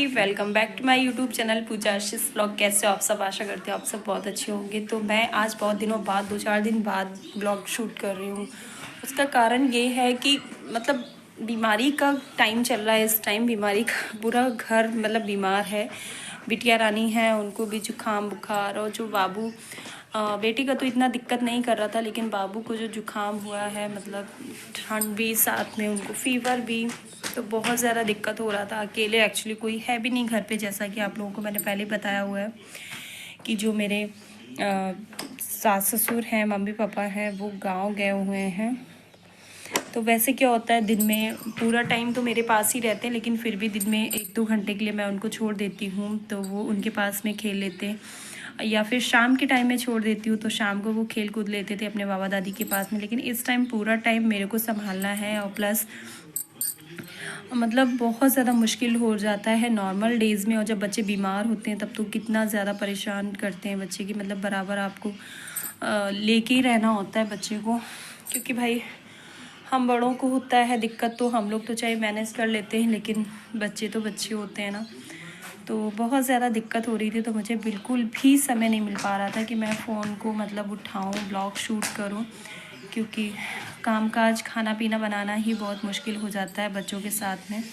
Welcome back to my YouTube channel Pooja Ashish blog. कैसे हो आप सब? आशा करते हो आप सब बहुत अच्छे होंगे। तो मैं आज बहुत दिनों बाद 2-4 दिन बाद ब्लॉग शूट कर रही हूँ। उसका कारण ये है कि मतलब बीमारी का टाइम चल रहा है। इस टाइम बीमारी का पूरा घर मतलब बीमार है। बिटिया रानी है, उनको भी जुकाम बुखार, और जो बाबू बेटी का तो इतना दिक्कत नहीं कर रहा था, लेकिन बाबू को जो जुकाम हुआ है मतलब ठंड भी, साथ में उनको फीवर भी, तो बहुत ज़्यादा दिक्कत हो रहा था। अकेले एक्चुअली कोई है भी नहीं घर पे, जैसा कि आप लोगों को मैंने पहले बताया हुआ है कि जो मेरे सास ससुर हैं, मम्मी पापा हैं, वो गांव गए हुए हैं। तो वैसे क्या होता है, दिन में पूरा टाइम तो मेरे पास ही रहते हैं, लेकिन फिर भी दिन में 1-2 घंटे के लिए मैं उनको छोड़ देती हूँ, तो वो उनके पास में खेल लेते हैं। या फिर शाम के टाइम में छोड़ देती हूँ, तो शाम को वो खेल कूद लेते थे अपने बाबा दादी के पास में। लेकिन इस टाइम पूरा टाइम मेरे को संभालना है, और प्लस मतलब बहुत ज़्यादा मुश्किल हो जाता है नॉर्मल डेज़ में। और जब बच्चे बीमार होते हैं तब तो कितना ज़्यादा परेशान करते हैं बच्चे की, मतलब बराबर आपको लेके ही रहना होता है बच्चे को, क्योंकि भाई हम बड़ों को होता है दिक्कत, तो हम लोग तो चाहे मैनेज कर लेते हैं, लेकिन बच्चे तो बच्चे होते हैं ना। तो बहुत ज़्यादा दिक्कत हो रही थी, तो मुझे बिल्कुल भी समय नहीं मिल पा रहा था कि मैं फ़ोन को मतलब उठाऊं, ब्लॉग शूट करूं, क्योंकि कामकाज खाना पीना बनाना ही बहुत मुश्किल हो जाता है बच्चों के साथ में।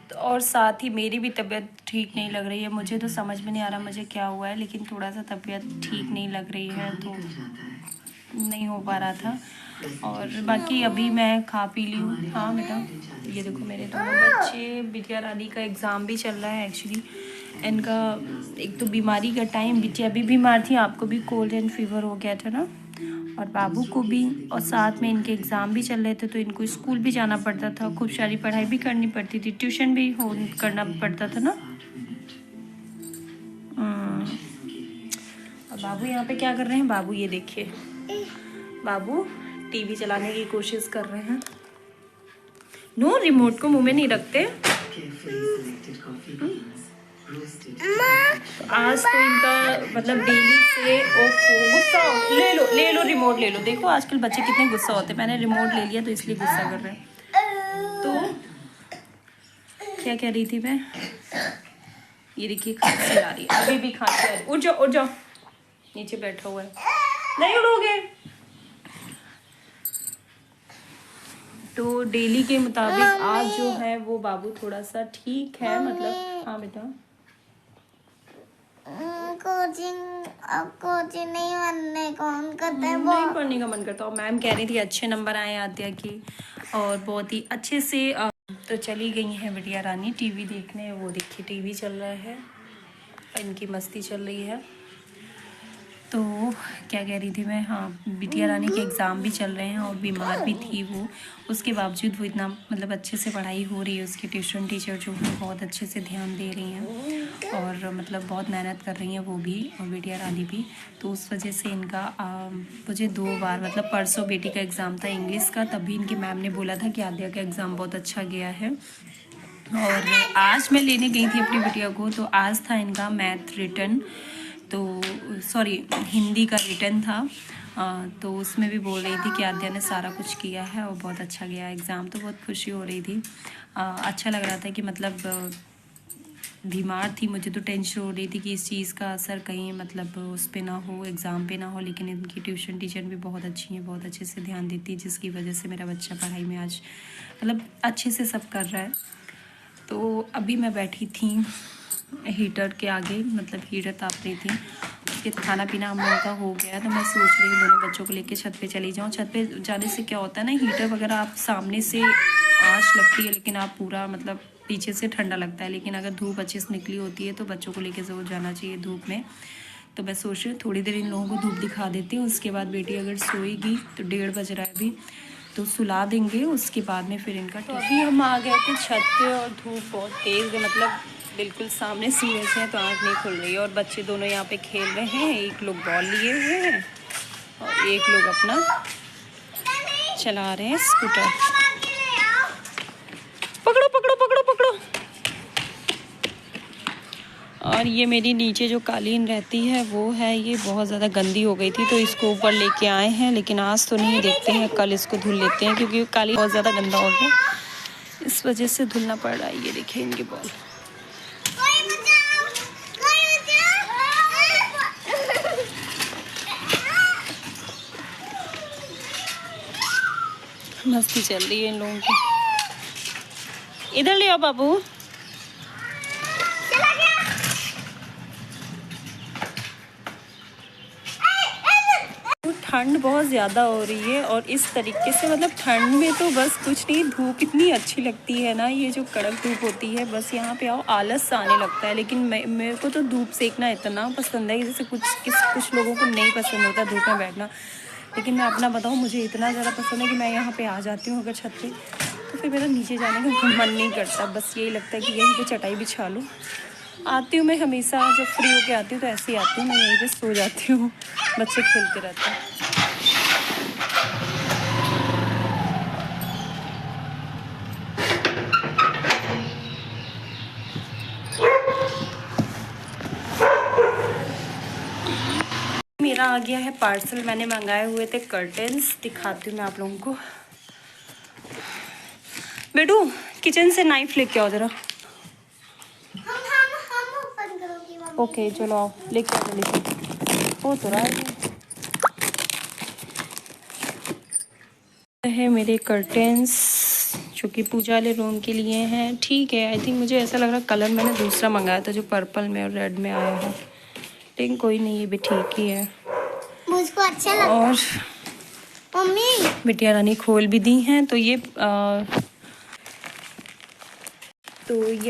तो और साथ ही मेरी भी तबीयत ठीक नहीं लग रही है। मुझे तो समझ में नहीं आ रहा मुझे क्या हुआ है, लेकिन थोड़ा सा तबीयत ठीक नहीं लग रही है, तो नहीं हो पा रहा था। और बाकी अभी मैं खा पी ली हूँ। हाँ बेटा, ये देखो मेरे दोनों बच्चे, बिटिया रानी का एग्ज़ाम भी चल रहा है एक्चुअली। इनका एक तो बीमारी का टाइम, बिटिया भी बीमार थी, आपको भी कोल्ड एंड फीवर हो गया था ना, और बाबू को भी, और साथ में इनके एग्ज़ाम भी चल रहे थे, तो इनको स्कूल भी जाना पड़ता था, खूब सारी पढ़ाई भी करनी पड़ती थी, ट्यूशन भी करना पड़ता था ना। और बाबू यहाँ पे क्या कर रहे हैं? बाबू ये देखिए, बाबू टीवी चलाने की कोशिश कर रहे हैं। नो, रिमोट को मुंह में नहीं रखते। तो आज तो इनका मतलब डेली से गुस्सा, ले लो रिमोट ले लो। देखो आजकल बच्चे कितने गुस्सा होते हैं। मैंने रिमोट ले लिया तो इसलिए गुस्सा कर रहे हैं। तो क्या कह रही थी मैं? ये देखिए खांसी आ रही है, अभी भी खांसी आ रही है। उठ जाओ उठ जाओ, नीचे बैठा हुआ है, नहीं उठोगे। तो डेली के मुताबिक आज जो है वो बाबू थोड़ा सा ठीक है, मतलब। हाँ बेटा, कोचिंग नहीं बनने का मन करता है, नहीं पढ़ने का मन करता। और मैम कह रही थी अच्छे नंबर आए आद्या की, और बहुत ही अच्छे से। तो चली गई हैं बिटिया रानी टीवी देखने। वो देखिए टीवी चल रहा है, इनकी मस्ती चल रही है। तो क्या कह रही थी मैं? हाँ, बिटिया रानी के एग्ज़ाम भी चल रहे हैं, और बीमार भी थी वो, उसके बावजूद वो इतना मतलब अच्छे से पढ़ाई हो रही है। उसकी ट्यूशन टीचर जो है बहुत अच्छे से ध्यान दे रही हैं, और मतलब बहुत मेहनत कर रही हैं वो भी, और बिटिया रानी भी। तो उस वजह से इनका मुझे 2 बार, मतलब परसों बेटी का एग्ज़ाम था इंग्लिश का, तभी इनकी मैम ने बोला था कि आद्या का एग्ज़ाम बहुत अच्छा गया है। और आज मैं लेने गई थी अपनी बिटिया को, तो आज था इनका मैथ रिटन, तो सॉरी हिंदी का रिटर्न था। तो उसमें भी बोल रही थी कि आद्या ने सारा कुछ किया है और बहुत अच्छा गया एग्ज़ाम। तो बहुत खुशी हो रही थी, अच्छा लग रहा था कि मतलब बीमार थी, मुझे तो टेंशन हो रही थी कि इस चीज़ का असर कहीं मतलब उस पर ना हो, एग्ज़ाम पे ना हो। लेकिन इनकी ट्यूशन टीचर भी बहुत अच्छी हैं, बहुत अच्छे से ध्यान देती है, जिसकी वजह से मेरा बच्चा पढ़ाई में आज मतलब अच्छे से सब कर रहा है। तो अभी मैं बैठी थी हीटर के आगे, मतलब हीटर ताप रही थी। उसके खाना पीना हम लोगों का हो गया, तो मैं सोच रही हूँ दोनों बच्चों को लेके छत पे चली जाऊँ। छत पे जाने से क्या होता है ना, हीटर वगैरह आप सामने से आँच लगती है, लेकिन आप पूरा मतलब पीछे से ठंडा लगता है। लेकिन अगर धूप अच्छे से निकली होती है तो बच्चों को लेके ज़रूर जाना चाहिए धूप में। तो मैं सोच रही हूँ थोड़ी देर इन लोगों को धूप दिखा देती हूँ, उसके बाद बेटी अगर सोएगी तो 1:30 बज रहा है अभी, तो सुला देंगे, उसके बाद में फिर इनका। तो अभी हम आ गए थे छत पे, और धूप बहुत तेज़ है, मतलब बिल्कुल सामने सूरज है, तो आँख नहीं खुल रही है। और बच्चे दोनों यहाँ पे खेल रहे हैं, एक लोग बॉल लिए हुए हैं और एक लोग अपना चला रहे हैं स्कूटर। पकड़ो पकड़ो पकड़ो पकड़ो। और ये मेरी नीचे जो कालीन रहती है वो है, ये बहुत ज़्यादा गंदी हो गई थी, तो इसको ऊपर लेके आए हैं। लेकिन आज तो नहीं, देखते हैं कल इसको धुल लेते हैं, क्योंकि कालीन बहुत ज़्यादा गंदा हो गया। इस वजह से धुलना पड़ रहा है। ये देखिए इनके बॉल। कोई बचाओ, कोई बचाओ। मस्ती चल रही है इन लोगों की। इधर ले आओ बाबू। चला गया। ठंड बहुत ज़्यादा हो रही है और इस तरीके से मतलब ठंड में तो बस कुछ नहीं, धूप इतनी अच्छी लगती है ना, ये जो कड़क धूप होती है, बस यहाँ पे आओ आलस सा आने लगता है। लेकिन मेरे को तो धूप सेकना इतना पसंद है, जैसे कुछ लोगों को नहीं पसंद होता धूप में बैठना, लेकिन मैं अपना बताऊँ, मुझे इतना ज़्यादा पसंद है कि मैं यहाँ पर आ जाती हूँ अगर छत पर, तो फिर मेरा नीचे जाने का मन नहीं करता। बस यही लगता है कि यहीं पर चटाई बिछा लूँ। आती हूँ मैं हमेशा, जब फ्री होके आती हूँ तो ऐसे ही आती हूँ, मैं यहीं पे सो जाती हूँ, बच्चे खेलते रहते हैं। मेरा आ गया है पार्सल, मैंने मंगाए हुए थे कर्टेन्स, दिखाती हूँ मैं आप लोगों को। बेटू किचन से नाइफ लेके आओ जरा। हम ओपन करोगी मम्मी। ओके चलो आओ, लेके आओ जल्दी, हो तो रहा है। मेरे कर्टेन्स जो कि पूजा वाले रूम के लिए हैं, ठीक है। आई थिंक मुझे ऐसा लग रहा कलर मैंने दूसरा मंगाया था जो पर्पल में और रेड में आया है, लेकिन कोई नहीं, ये भी ठीक ही है। मुझको अच्छा लगा। और मम्मी बिटिया रानी खोल भी दी हैं। तो ये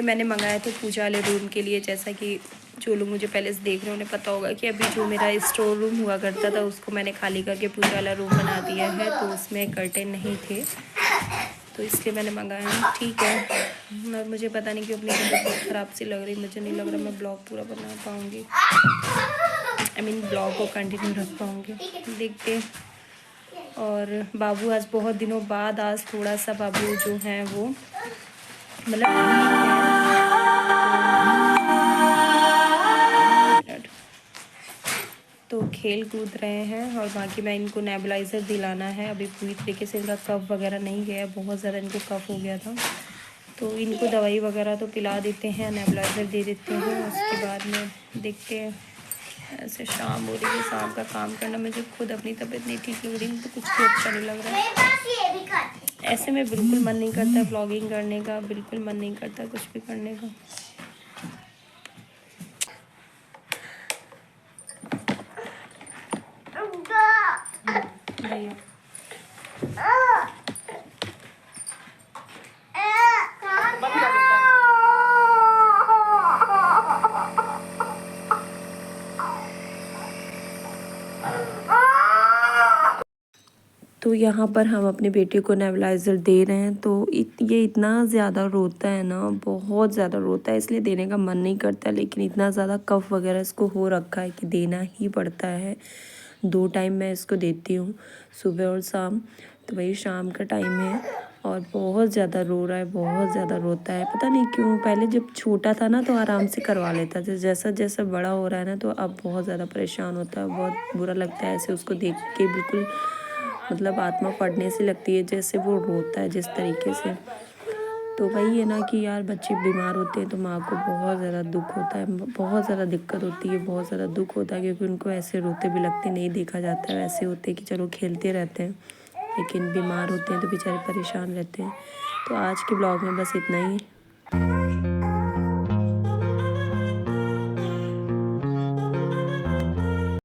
मैंने मंगाए थे पूजा वाले रूम के लिए। जैसा कि जो लोग मुझे पहले से देख रहे हैं उन्हें पता होगा कि अभी जो मेरा स्टोर रूम हुआ करता था उसको मैंने खाली करके पूजा वाला रूम बना दिया है, तो उसमें कर्टेन नहीं थे, तो इसलिए मैंने मंगाया है। ठीक है, और मुझे पता नहीं क्यों अपनी तबीयत बहुत ख़राब सी लग रही, मुझे नहीं लग रहा मैं ब्लॉग पूरा बना पाऊँगी, आई मीन ब्लॉग को कंटिन्यू रख पाऊँगी, देखते हैं। और बाबू आज बहुत दिनों बाद, आज थोड़ा सा बाबू जो हैं वो मतलब तो खेल कूद रहे हैं। और बाकी मैं इनको नेबुलाइज़र दिलाना है, अभी पूरी तरीके से इनका कफ वगैरह नहीं गया, बहुत ज़्यादा इनको कफ हो गया था, तो इनको दवाई वगैरह तो पिला देते हैं, नेबुलाइज़र दे देते हैं। उसके बाद में देखते हैं। ऐसे शाम हो रही है, शाम का काम करना, मुझे खुद अपनी तबीयत नहीं ठीक लग रही, मुझे कुछ भी अच्छा नहीं लग रहा है। ये भी कर। ऐसे में बिल्कुल मन नहीं करता ब्लॉगिंग करने का, बिल्कुल मन नहीं करता कुछ भी करने का। भैया तो यहाँ पर हम अपने बेटे को नेबुलाइज़र दे रहे हैं, तो ये इतना ज़्यादा रोता है ना, बहुत ज़्यादा रोता है, इसलिए देने का मन नहीं करता, लेकिन इतना ज़्यादा कफ वगैरह इसको हो रखा है कि देना ही पड़ता है। 2 टाइम मैं इसको देती हूँ, सुबह और शाम, तो वही शाम का टाइम है और बहुत ज़्यादा रो रहा है, बहुत ज़्यादा रोता है, पता नहीं क्यों। पहले जब छोटा था ना तो आराम से करवा लेता था, जैसा जैसा बड़ा हो रहा है ना तो अब बहुत ज़्यादा परेशान होता है, बहुत बुरा लगता है ऐसे उसको देख के, बिल्कुल मतलब आत्मा फाड़ने से लगती है जैसे वो रोता है जिस तरीके से। तो वही है ना कि यार बच्चे बीमार होते हैं तो माँ को बहुत ज़्यादा दुख होता है, बहुत ज़्यादा दिक्कत होती है, बहुत ज़्यादा दुख होता है, क्योंकि उनको ऐसे रोते भी लगते नहीं देखा जाता है, वैसे होते कि चलो खेलते रहते हैं, लेकिन बीमार होते हैं तो बेचारे परेशान रहते हैं। तो आज के ब्लॉग में बस इतना ही।